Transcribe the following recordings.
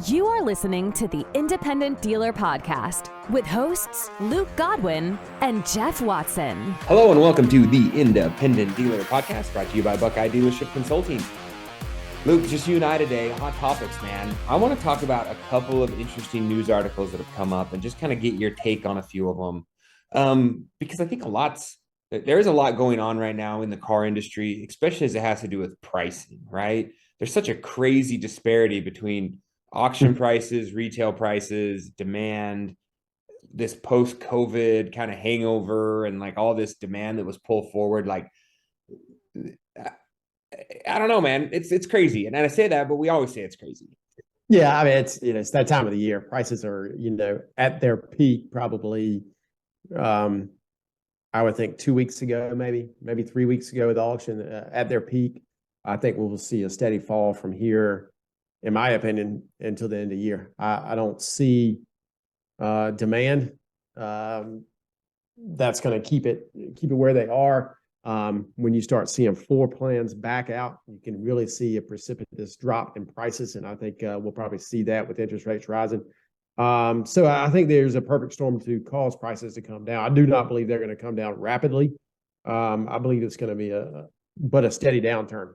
You are listening to the Independent Dealer Podcast with hosts Luke Godwin and Jeff Watson. Hello and welcome to the Independent Dealer Podcast, brought to you by Buckeye Dealership Consulting. Luke, just you and I today, hot topics, man. I want to talk about a couple of interesting news articles that have come up and just kind of get your take on a few of them. Because I think there's a lot going on right now in the car industry, especially as it has to do with pricing, right? There's such a crazy disparity between auction prices, retail prices, demand, this post-COVID kind of hangover, and like all this demand that was pulled forward. Like, I don't know, man. It's crazy. And I say that, but we always say it's crazy. Yeah, I mean, it's that time of the year. Prices are, at their peak probably, I would think 2 weeks ago, maybe 3 weeks ago with the auction at their peak. I think we will see a steady fall from here, in my opinion, until the end of the year. I don't see demand that's going to keep it where they are. When you start seeing floor plans back out, you can really see a precipitous drop in prices, and I think we'll probably see that with interest rates rising. So I think there's a perfect storm to cause prices to come down. I do not believe they're going to come down rapidly. I believe it's going to be a steady downturn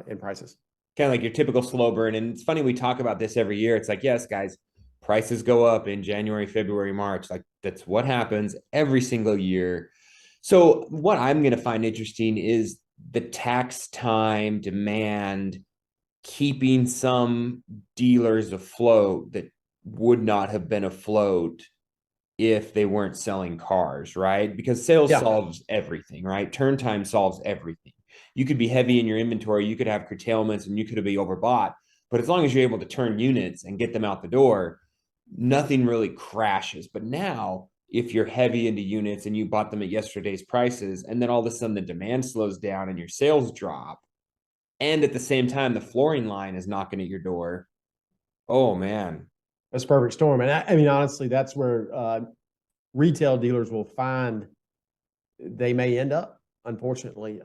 in prices. Kind of like your typical slow burn. And it's funny, we talk about this every year. It's like, yes, guys, prices go up in January, February, March. Like, that's what happens every single year. So what I'm going to find interesting is the tax time demand keeping some dealers afloat that would not have been afloat if they weren't selling cars, right? Because sales solves everything, right? Turn time solves everything. You could be heavy in your inventory, you could have curtailments, and you could be overbought. But as long as you're able to turn units and get them out the door, nothing really crashes. But now, if you're heavy into units and you bought them at yesterday's prices, and then all of a sudden the demand slows down and your sales drop, and at the same time the flooring line is knocking at your door, oh man. That's a perfect storm. And I mean, honestly, that's where retail dealers will find they may end up, unfortunately.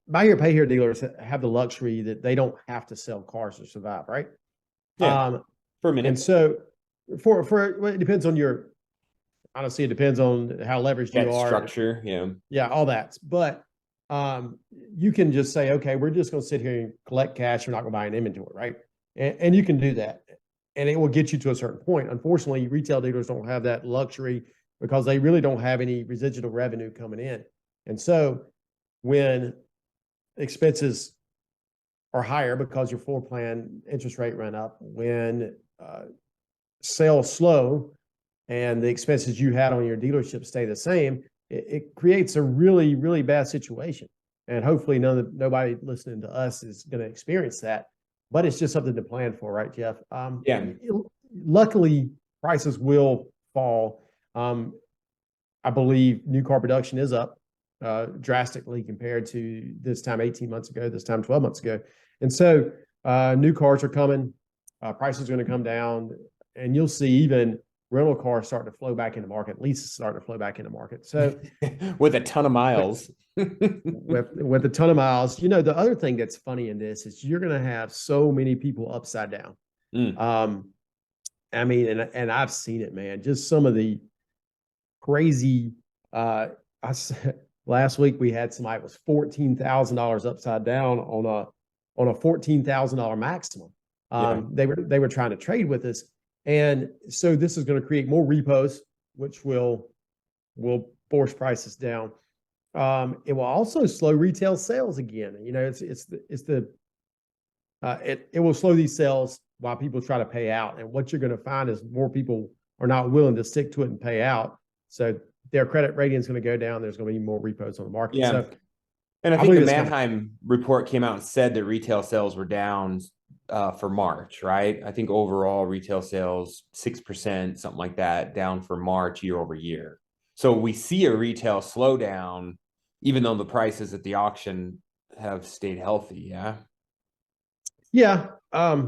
Buy here, pay here dealers have the luxury that they don't have to sell cars to survive, right? Yeah, for a minute. And so it depends on honestly, it depends on how leveraged you are. Structure, Yeah, all that. But you can just say, okay, we're just going to sit here and collect cash. We're not going to buy an inventory, right? And you can do that. And it will get you to a certain point. Unfortunately, retail dealers don't have that luxury because they really don't have any residual revenue coming in. And so when expenses are higher because your floor plan interest rate ran up, when sales slow and the expenses you had on your dealership stay the same, it creates a really, really bad situation. And hopefully nobody listening to us is going to experience that. But it's just something to plan for, right, Jeff? Luckily, prices will fall. I believe new car production is up drastically compared to this time 18 months ago, this time 12 months ago. And so new cars are coming, prices are going to come down, and you'll see even rental cars starting to flow back into market, leases starting to flow back into market. So with a ton of miles. with a ton of miles. The other thing that's funny in this is you're going to have so many people upside down. I mean, and I've seen it, man, just some of the crazy, last week we had somebody was $14,000 upside down on a $14,000 maximum. They were trying to trade with us. And so this is going to create more repos, which will force prices down. It will also slow retail sales again. It will slow these sales while people try to pay out. And what you're going to find is more people are not willing to stick to it and pay out. So their credit rating is going to go down. There's going to be more repos on the market. Yeah. So, and I think the Manheim report came out and said that retail sales were down for March, right? I think overall retail sales 6%, something like that, down for March year over year. So we see a retail slowdown, even though the prices at the auction have stayed healthy. Yeah. They're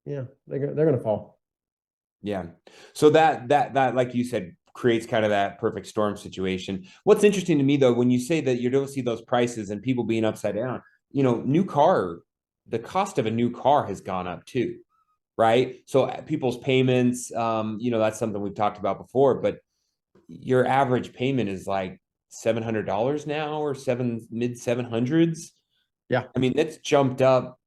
going to fall. Yeah. So that like you said, creates kind of that perfect storm situation. What's interesting to me though, when you say that you don't see those prices and people being upside down, the cost of a new car has gone up too. right? So people's payments, that's something we've talked about before, but your average payment is like $700 now, or mid 700s. Yeah. I mean, that's jumped up,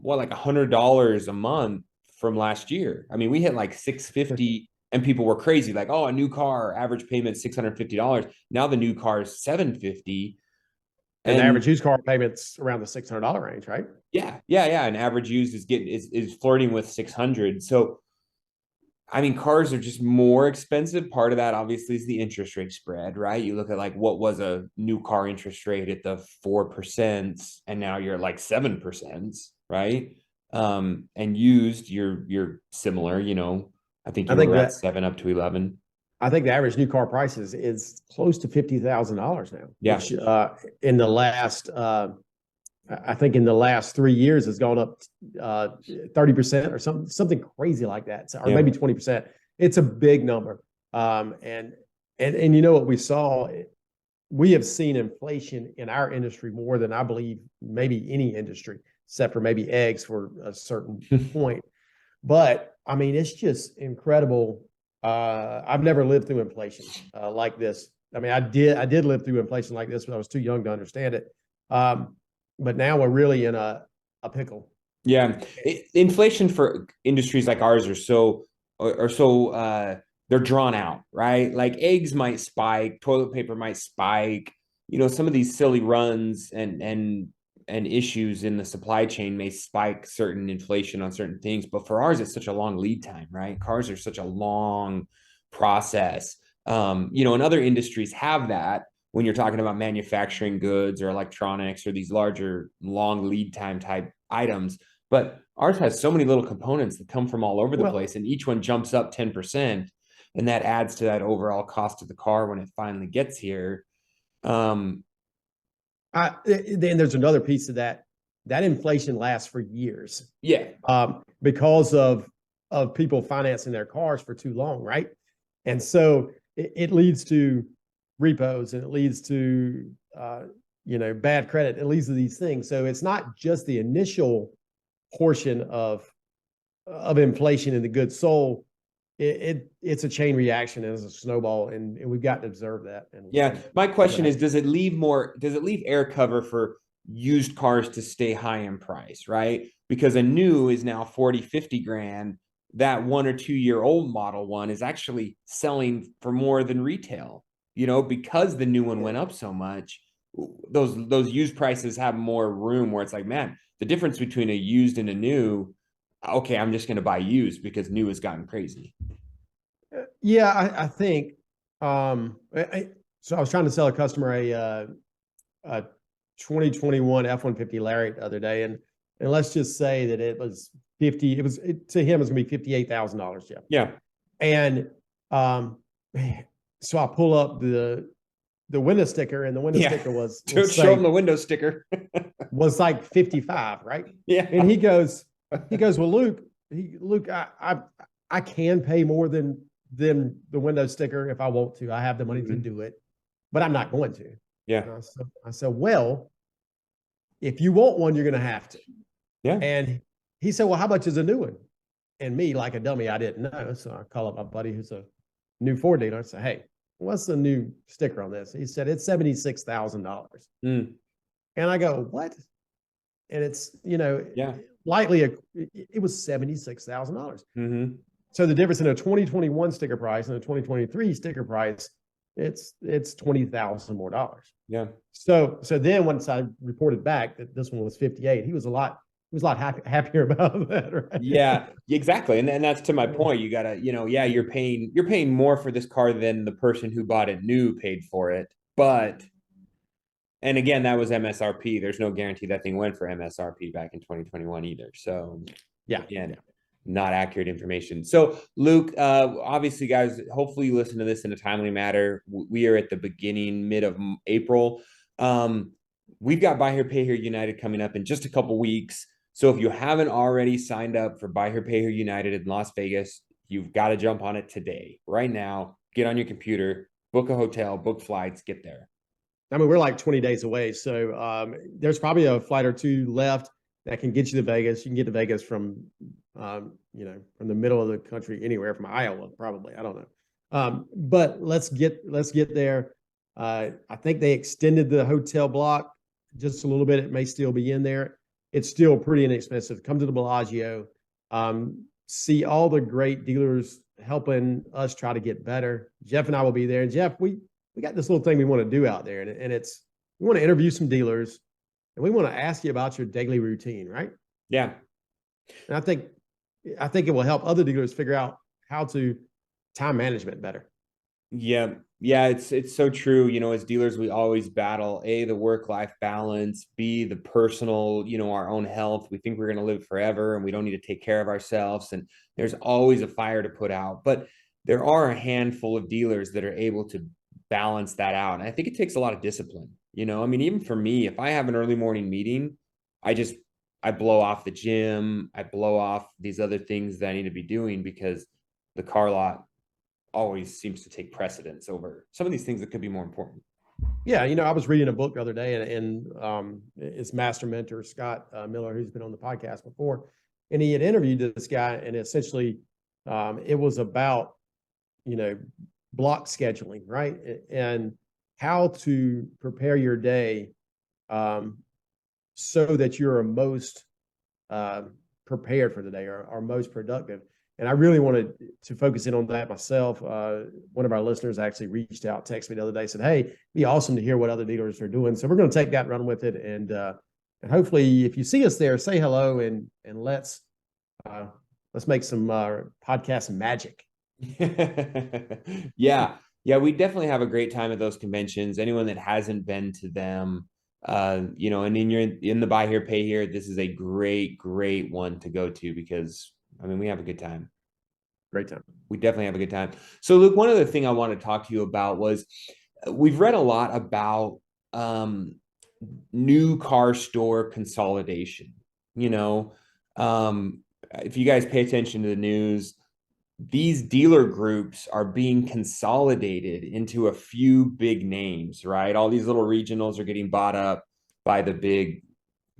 like $100 a month from last year. I mean, we hit like 650 and people were crazy. Like, oh, a new car, average payment, $650. Now the new car is $750. And the average used car payment's around the $600 range, right? Yeah. And average used is flirting with 600. So, I mean, cars are just more expensive. Part of that obviously is the interest rate spread, right? You look at like what was a new car interest rate at the 4%, and now you're like 7%, right? And used, you're similar, I think I you think were at that 7 up to 11. I think the average new car price is close to $50,000 now. Yeah. Which in the last I think in the last 3 years has gone up 30% or something crazy like that, or maybe 20%. It's a big number. And you know what we saw? We have seen inflation in our industry more than I believe maybe any industry, except for maybe eggs for a certain point. But I mean, it's just incredible. I've never lived through inflation like this. I mean, I did live through inflation like this, but I was too young to understand it. But now we're really in a pickle. Yeah. Inflation for industries like ours they're drawn out, right? Like eggs might spike, toilet paper might spike, some of these silly runs and issues in the supply chain may spike certain inflation on certain things. But for ours, it's such a long lead time, right? Cars are such a long process. And other industries have that when you're talking about manufacturing goods or electronics or these larger, long lead time type items. But ours has so many little components that come from all over the place, and each one jumps up 10%. And that adds to that overall cost of the car when it finally gets here. Then there's another piece of that. That inflation lasts for years. Yeah. Because of people financing their cars for too long, right? And so it leads to repos, and it leads to bad credit. It leads to these things. So it's not just the initial portion of inflation in the goods sold. It's a chain reaction and it's a snowball, and we've got to observe that. My question is, does it leave air cover for used cars to stay high in price, right? Because a new is now 40, 50 grand. That 1 or 2 year old model one is actually selling for more than retail, because the new one went up so much. Those used prices have more room where it's like, man, the difference between a used and a new, okay, I'm just going to buy used because new has gotten crazy. Yeah, I think. So I was trying to sell a customer a 2021 F-150 Lariat the other day, and let's just say that it was 50. It was to him, it's going to be $58,000. Jeff. Yeah. And so I pull up the window sticker, and the window sticker was show him the window sticker. was like 55, right? Yeah. And he goes, well, Luke, I can pay more than the window sticker if I want to. I have the money to do it, but I'm not going to. Yeah. I said, well, if you want one, you're going to have to. Yeah. And he said, well, how much is a new one? And me, like a dummy, I didn't know. So I call up my buddy who's a new Ford dealer. I said, hey, what's the new sticker on this? He said, it's $76,000. And I go, what? And it's, lightly, it was $76,000. So the difference in a 2021 sticker price and a 2023 sticker price, it's $20,000 more dollars. Yeah. So then once I reported back that this one was 58, he was a lot happier about that, right? Yeah, exactly. And that's to my point. You gotta, you're paying more for this car than the person who bought it new paid for it. But, and again, that was MSRP. There's no guarantee that thing went for MSRP back in 2021 either. So again, not accurate information. So Luke, obviously guys, hopefully you listen to this in a timely manner. We are at the mid of April. We've got Buy Here, Pay Here United coming up in just a couple weeks. So if you haven't already signed up for Buy Here, Pay Here United in Las Vegas, you've got to jump on it today, right now. Get on your computer, book a hotel, book flights, get there. I mean, we're like 20 days away. So there's probably a flight or two left that can get you to Vegas. You can get to Vegas from from the middle of the country, anywhere from Iowa, probably. I don't know. But let's get there. I think they extended the hotel block just a little bit. It may still be in there. It's still pretty inexpensive. Come to the Bellagio, see all the great dealers helping us try to get better. Jeff and I will be there. And Jeff, we got this little thing we want to do out there, and it's we want to interview some dealers, and we want to ask you about your daily routine, right? Yeah. And I think it will help other dealers figure out how to time management better. Yeah. Yeah. It's so true. As dealers, we always battle the work-life balance, B, the personal, our own health. We think we're going to live forever and we don't need to take care of ourselves. And there's always a fire to put out, but there are a handful of dealers that are able to balance that out. And I think it takes a lot of discipline. Even for me, if I have an early morning meeting, I blow off the gym. I blow off these other things that I need to be doing because the car lot always seems to take precedence over some of these things that could be more important. Yeah, I was reading a book the other day, and it's master mentor Scott Miller, who's been on the podcast before, and he had interviewed this guy, and essentially it was about block scheduling, right, and how to prepare your day so that you're most prepared for the day or most productive. And I really wanted to focus in on that myself. One of our listeners actually reached out, texted me the other day, said, "Hey, it'd be awesome to hear what other dealers are doing." So we're going to take that, run with it, and hopefully, if you see us there, say hello and let's make some podcast magic. Yeah, we definitely have a great time at those conventions. Anyone that hasn't been to them, and you're in the buy here, pay here, this is a great one to go to because we have a good time. Great time. We definitely have a good time. So Luke, one other thing I want to talk to you about was we've read a lot about new car store consolidation. If you guys pay attention to the news, these dealer groups are being consolidated into a few big names, right? All these little regionals are getting bought up by the big,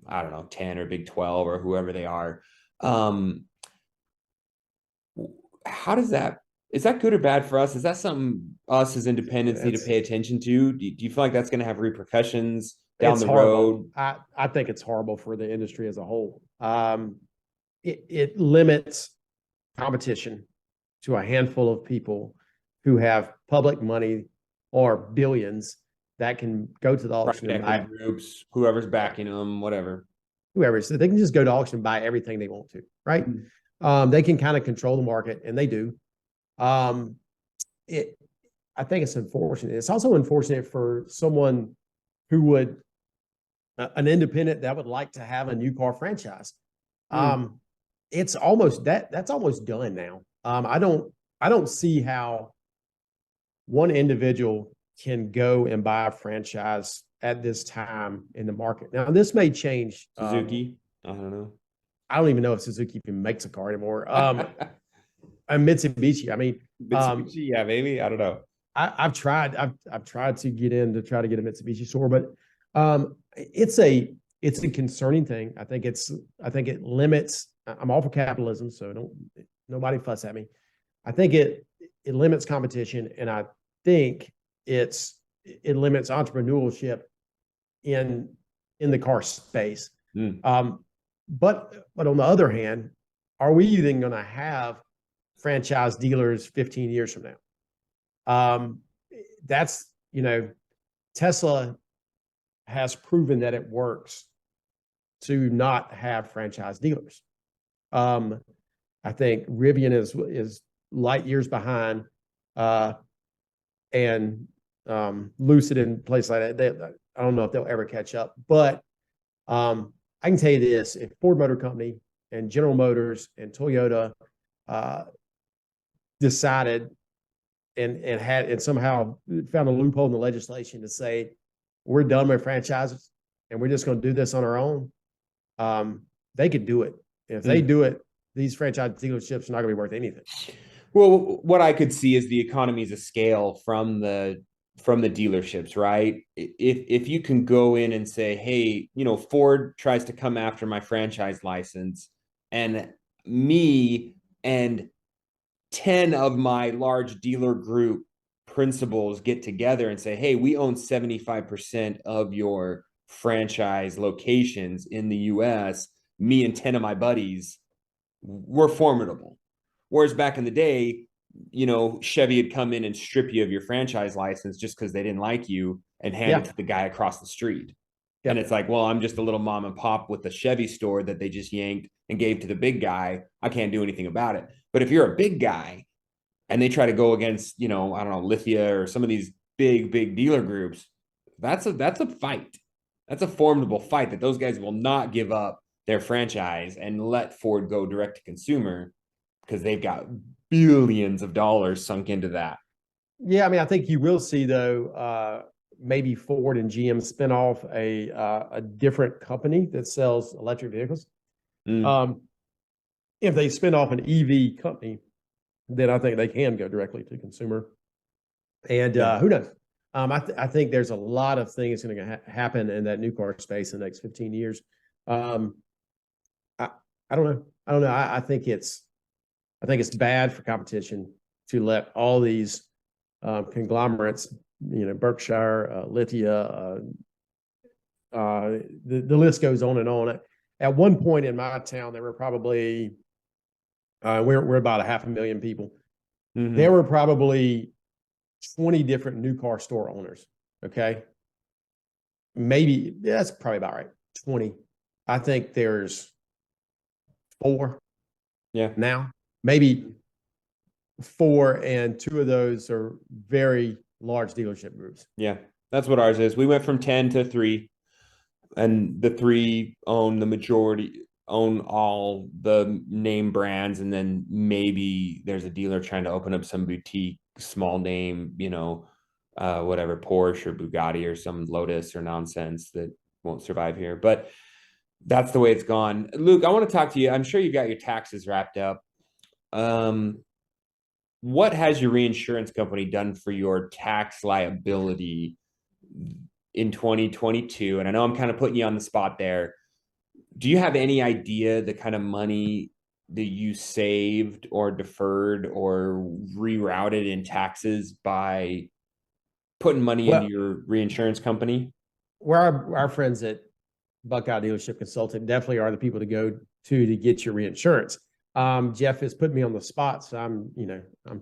10 or big 12 or whoever they are. How is that good or bad for us? Is that something us as independents need to pay attention to? Do you feel like that's going to have repercussions down the road? I think it's horrible for the industry as a whole. It limits competition to a handful of people who have public money or billions that can go to the auction and buy groups, whoever's backing them, whatever. Whoever, so they can just go to auction and buy everything they want to, right? Mm-hmm. They can kind of control the market, and they do. I think it's unfortunate. It's also unfortunate for someone who would, an independent that would like to have a new car franchise. It's almost that's almost done now. I don't see how one individual can go and buy a franchise at this time in the market. Now, this may change. Suzuki, I don't know. I don't even know if Suzuki even makes a car anymore. And Mitsubishi. Mitsubishi, yeah, maybe. I don't know. I've tried to get in to try to get a Mitsubishi store, but it's a concerning thing. I think it limits. I'm all for capitalism, so nobody fuss at me. I think it limits competition, and I think it limits entrepreneurship in the car space. But on the other hand, are we even going to have franchise dealers 15 years from now? That's Tesla has proven that it works to not have franchise dealers. I think Rivian is light years behind, and Lucid and places like that. I don't know if they'll ever catch up, but I can tell you this: if Ford Motor Company and General Motors and Toyota decided and somehow found a loophole in the legislation to say we're done with franchises and we're just going to do this on our own, they could do it. And if they do it, these franchise dealerships are not going to be worth anything. Well, what I could see is the economies of scale from the dealerships, right? If you can go in and say, hey, Ford tries to come after my franchise license, and me and 10 of my large dealer group principals get together and say, hey, we own 75% of your franchise locations in the US, me and 10 of my buddies, we're formidable. Whereas back in the day, Chevy had come in and strip you of your franchise license just because they didn't like you and hand it to the guy across the street. And it's like, well, I'm just a little mom and pop with the Chevy store that they just yanked and gave to the big guy. I can't do anything about it. But if you're a big guy and they try to go against, I don't know, Lithia or some of these big dealer groups, that's a fight. That's a formidable fight that those guys will not give up their franchise and let Ford go direct to consumer because they've got billions of dollars sunk into that. Yeah, I mean, I think you will see though, maybe Ford and GM spin off a different company that sells electric vehicles. If they spin off an EV company, then I think they can go directly to consumer. And who knows? I think there's a lot of things going to happen in that new car space in the next 15 years. I don't know. I think it's bad for competition to let all these conglomerates, Berkshire, Lithia, the list goes on and on. At one point in my town, there were probably we're about 500,000 people. Mm-hmm. There were probably 20 different new car store owners. Okay, maybe that's probably about right. 20. I think there's 4. Yeah. Now maybe 4, and 2 of those are very large dealership groups. Yeah, that's what ours is. We went from 10 to 3, and the 3 own the majority, own all the name brands, and then maybe there's a dealer trying to open up some boutique, small name, whatever, Porsche or Bugatti or some Lotus or nonsense that won't survive here. But that's the way it's gone. Luke, I want to talk to you. I'm sure you got your taxes wrapped up. What has your reinsurance company done for your tax liability in 2022? And I know I'm kind of putting you on the spot there. Do you have any idea the kind of money that you saved or deferred or rerouted in taxes by putting money into your reinsurance company? Where our friends at Buckeye Dealership Consulting definitely are the people to go to get your reinsurance. Jeff has put me on the spot, so I'm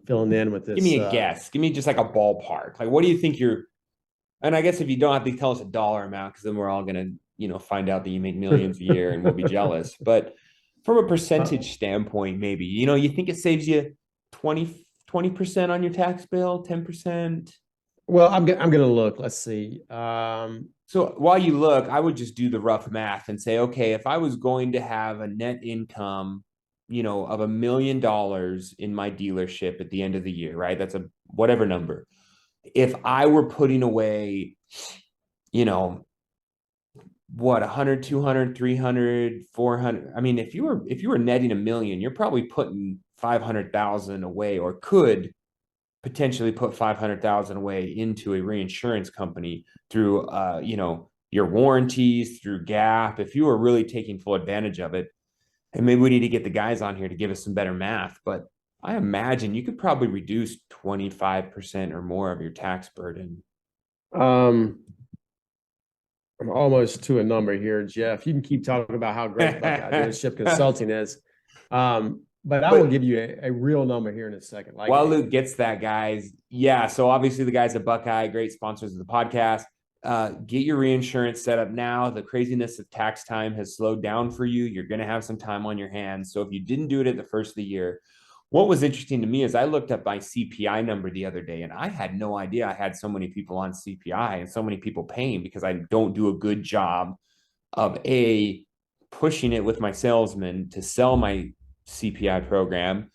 filling in with this. Give me a guess. Give me just like a ballpark. Like, what do you think and I guess if you don't have to tell us a dollar amount, because then we're all going to, find out that you make millions a year and we'll be jealous. But from a percentage standpoint, maybe, you think it saves you 20% on your tax bill, 10%? Well, I'm going to look. Let's see. So while you look, I would just do the rough math and say, okay, if I was going to have a net income, of $1 million in my dealership at the end of the year, right? That's a whatever number. If I were putting away, what, 100, 200, 300, 400. I mean, if you were netting $1 million, you're probably putting 500,000 away, or could potentially put 500,000 away into a reinsurance company through, your warranties, through GAP, if you were really taking full advantage of it. And maybe we need to get the guys on here to give us some better math, but I imagine you could probably reduce 25% or more of your tax burden. I'm almost to a number here, Jeff. You can keep talking about how great Buckeye Dealership Consulting is. But I will give you a real number here in a second. While Luke gets that, guys. Yeah. So obviously the guys at Buckeye, great sponsors of the podcast. Get your reinsurance set up now. The craziness of tax time has slowed down for you. You're going to have some time on your hands. So if you didn't do it at the first of the year, what was interesting to me is I looked up my CPI number the other day, and I had no idea I had so many people on CPI and so many people paying, because I don't do a good job of pushing it with my salesmen to sell my CPI program.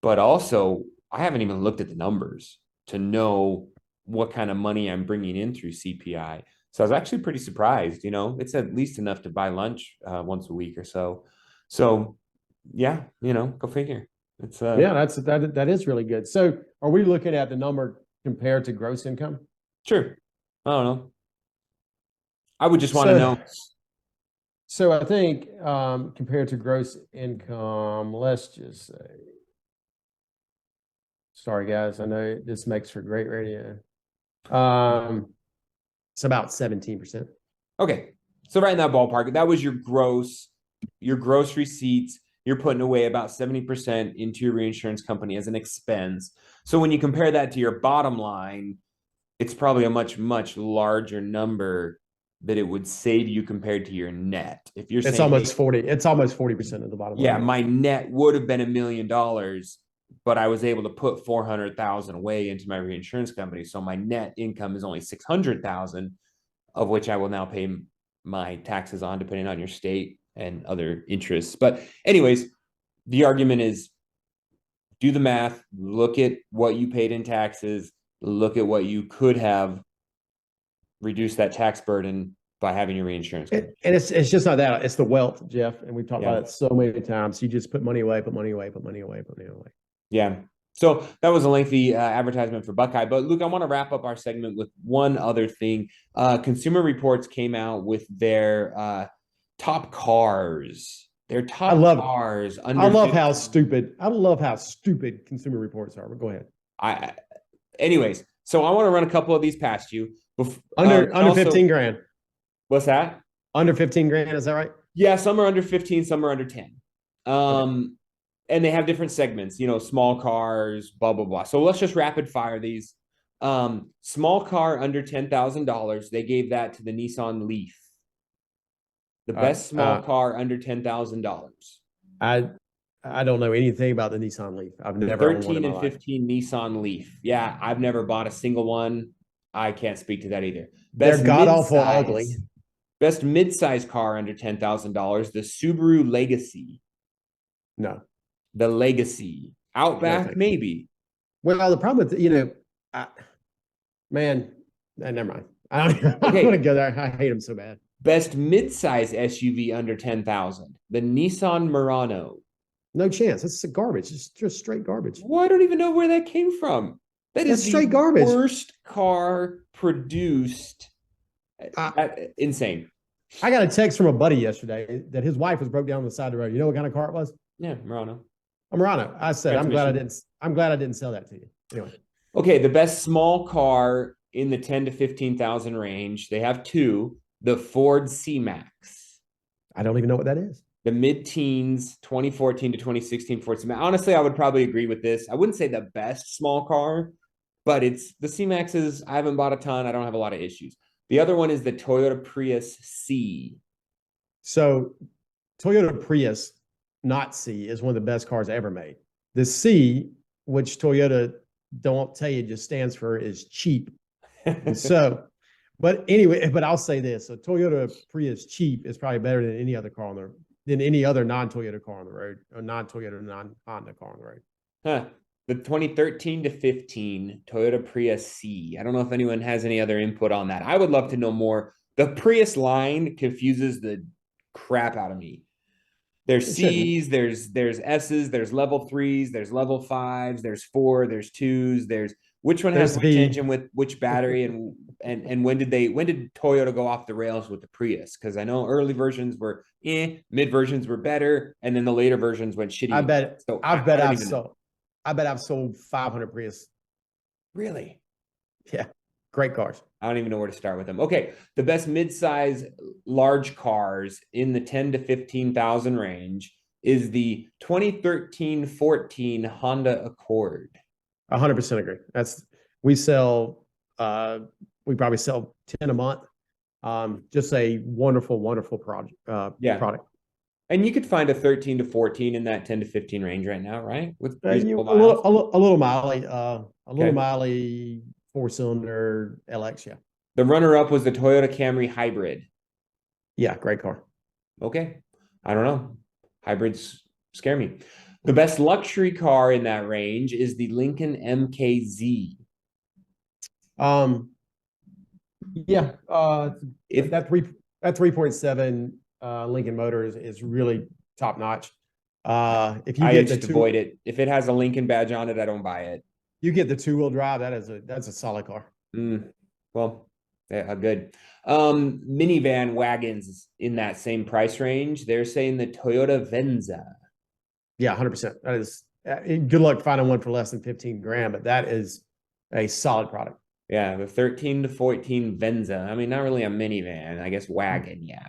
But also, I haven't even looked at the numbers to know what kind of money I'm bringing in through CPI. So I was actually pretty surprised. It's at least enough to buy lunch once a week or so. So yeah, go figure. It's that is really good. So are we looking at the number compared to gross income? Sure. I don't know. I would just want to know. So I think compared to gross income, let's just say, sorry guys, I know this makes for great radio. It's about 17%. Okay. So right in that ballpark, that was your gross receipts. You're putting away about 70% into your reinsurance company as an expense. So when you compare that to your bottom line, it's probably a much, much larger number that it would save you compared to your net. If you're It's saying, almost 40, it's almost 40% of the bottom yeah, line. my net would have been $1 million, but I was able to put 400,000 away into my reinsurance company. So my net income is only 600,000, of which I will now pay my taxes on, depending on your state and other interests. But anyways, the argument is do the math, look at what you paid in taxes, look at what you could have reduced that tax burden by having your reinsurance. And it's just not that, it's the wealth, Jeff. And we've talked Yeah. about it so many times. You just put money away, put money away, put money away, put money away. Yeah. So that was a lengthy advertisement for Buckeye. But Luke, I want to wrap up our segment with one other thing. Consumer Reports came out with their top cars. Their top cars. I love how stupid Consumer Reports are. But go ahead. Anyways, so I want to run a couple of these past you. Under 15 grand. What's that? Under 15 grand, is that right? Yeah, some are under 15, some are under 10. Okay. And they have different segments, small cars, blah, blah, blah. So let's just rapid fire these. Small car under $10,000, they gave that to the Nissan Leaf. The best small car under $10,000. I don't know anything about the Nissan Leaf. I've never owned one in my life. 13 and 15 Nissan Leaf. Yeah, I've never bought a single one. I can't speak to that either. They're god-awful ugly. Best mid-size car under $10,000, the Subaru Legacy. No. The Legacy. Outback, maybe. Well, the problem with, never mind. I don't want to go there. I hate them so bad. Best mid-size SUV under $10,000, the Nissan Murano. No chance. It's garbage. It's just straight garbage. Well, I don't even know where that came from. That's straight garbage. Worst car produced. Insane. I got a text from a buddy yesterday that his wife was broke down on the side of the road. You know what kind of car it was? Yeah, Murano. A Murano. I said, I'm glad I didn't sell that to you. Anyway. Okay, the best small car in the 10 to 15,000 range. They have two. The Ford C-Max. I don't even know what that is. The mid-teens, 2014 to 2016 Ford C-Max. Honestly, I would probably agree with this. I wouldn't say the best small car, but it's the C-Maxes. I haven't bought a ton. I don't have a lot of issues. The other one is the Toyota Prius C. So Toyota Prius, not C, is one of the best cars ever made. The C, which Toyota don't tell you just stands for, is cheap. But anyway, I'll say this. So Toyota Prius cheap is probably better than any other car than any other non-Toyota car on the road, or non-Toyota, non-Honda car on the road. Huh. The 2013 to 15 Toyota Prius C. I don't know if anyone has any other input on that. I would love to know more. The Prius line confuses the crap out of me. There's C's, there's S's, there's level 3s, there's level 5s, there's 4, there's 2s, there's which one has which engine with which battery, and when did Toyota go off the rails with the Prius? Because I know early versions were mid versions were better, and then the later versions went shitty. I bet I've sold 500 Prius. Really? Yeah. Great cars. I don't even know where to start with them. Okay. The best mid-size large cars in the 10 to 15,000 range is the 2013-14 Honda Accord. 100% agree. We probably sell 10 a month. Just a wonderful, wonderful product. And you could find a 13 to 14 in that 10 to 15 range right now, right? With a little Miley, 4-cylinder LX, yeah. The runner-up was the Toyota Camry Hybrid. Yeah, great car. Okay. I don't know. Hybrids scare me. The best luxury car in that range is the Lincoln MKZ. Yeah. That 3.7 Lincoln motor is really top notch. If you avoid it. If it has a Lincoln badge on it, I don't buy it. You get the 2-wheel drive. That's a solid car. Well, Yeah, good. Minivan wagons in that same price range. They're saying the Toyota Venza. Yeah, 100%. That is good luck finding one for less than 15 grand, but that is a solid product. Yeah, the 13 to 14 Venza. I mean, not really a minivan, I guess wagon. Yeah.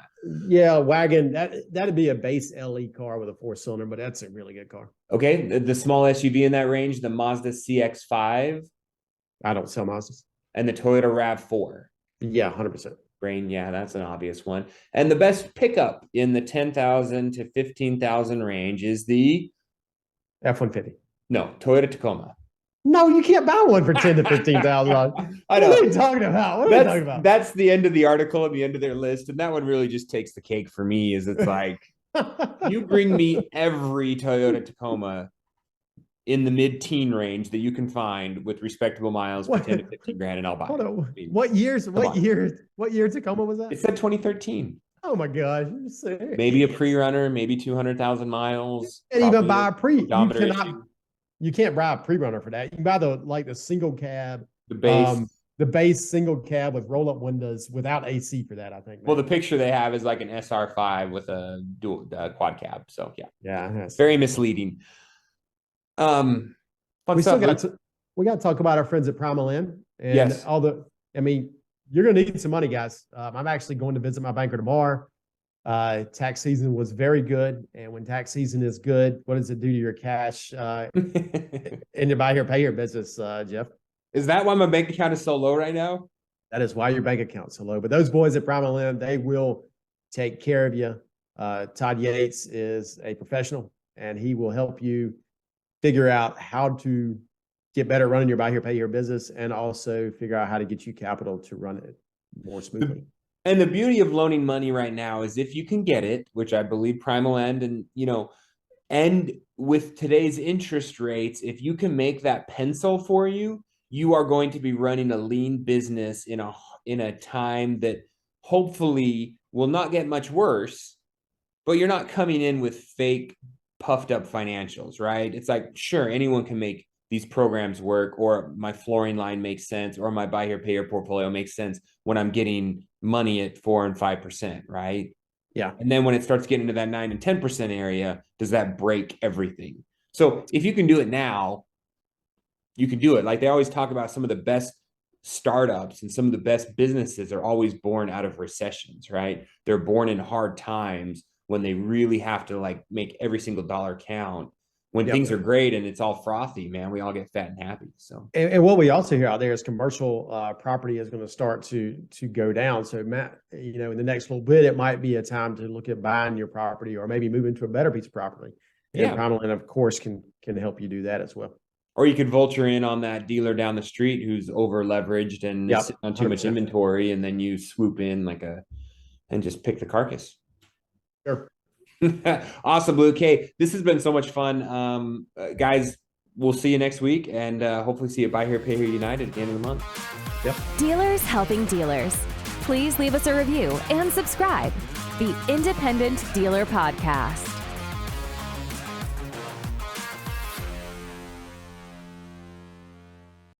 Yeah, wagon. That'd be a base LE car with a 4-cylinder, but that's a really good car. Okay, the small SUV in that range, the Mazda CX-5. I don't sell Mazdas. And the Toyota RAV4. Yeah, 100%. Brain, yeah, that's an obvious one. And the best pickup in the 10,000 to 15,000 range is the F-150. No, Toyota Tacoma. No, you can't buy one for 10 to 15,000. I know. What are you talking about? What are you talking about? That's the end of the article and the end of their list. And that one really just takes the cake for me, is it's like, you bring me every Toyota Tacoma in the mid-teen range that you can find with respectable miles for 10 to 15 grand, and I'll buy it. I mean, what year Tacoma was that? It said 2013. Oh my gosh. Maybe a pre-runner, maybe 200,000 miles. And even buy a pre. You You can't buy a pre-runner for that. You can buy the single cab, the base single cab with roll-up windows without AC for that, I think. Well, the picture they have is like an SR5 with a dual quad cab. So yeah, it's very misleading. We got to talk about our friends at Primal Inn and yes. You're going to need some money, guys. I'm actually going to visit my banker tomorrow. Tax season was very good. And when tax season is good, what does it do to your cash in your buy here, pay here business, Jeff? Is that why my bank account is so low right now? That is why your bank account's so low. But those boys at Primal Inn, they will take care of you. Todd Yates is a professional, and he will help you figure out how to get better running your buy here, pay here business, and also figure out how to get you capital to run it more smoothly. And the beauty of loaning money right now is if you can get it, which I believe Primal End and with today's interest rates, if you can make that pencil for you, you are going to be running a lean business in a time that hopefully will not get much worse, but you're not coming in with fake puffed up financials, right? It's like, sure, anyone can make these programs work, or my flooring line makes sense, or my buy here, pay here portfolio makes sense when I'm getting money at 4% and 5%, right? Yeah. And then when it starts getting into that 9 and 10% area, does that break everything? So if you can do it now, you can do it. Like they always talk about, some of the best startups and some of the best businesses are always born out of recessions, right? They're born in hard times when they really have to like make every single dollar count. When things are great and it's all frothy, man, we all get fat and happy. So, and what we also hear out there is commercial property is going to start to go down. So, Matt, in the next little bit, it might be a time to look at buying your property, or maybe moving to a better piece of property. And Primal Inn, of course, can help you do that as well. Or you could vulture in on that dealer down the street who's over leveraged and is sitting on too 100%. Much inventory, and then you swoop in and just pick the carcass. Sure. Awesome, Luke. Hey, this has been so much fun. Guys, we'll see you next week, and hopefully see you Buy Here, Pay Here United at the end of the month. Yep. Dealers helping dealers. Please leave us a review and subscribe. The Independent Dealer Podcast.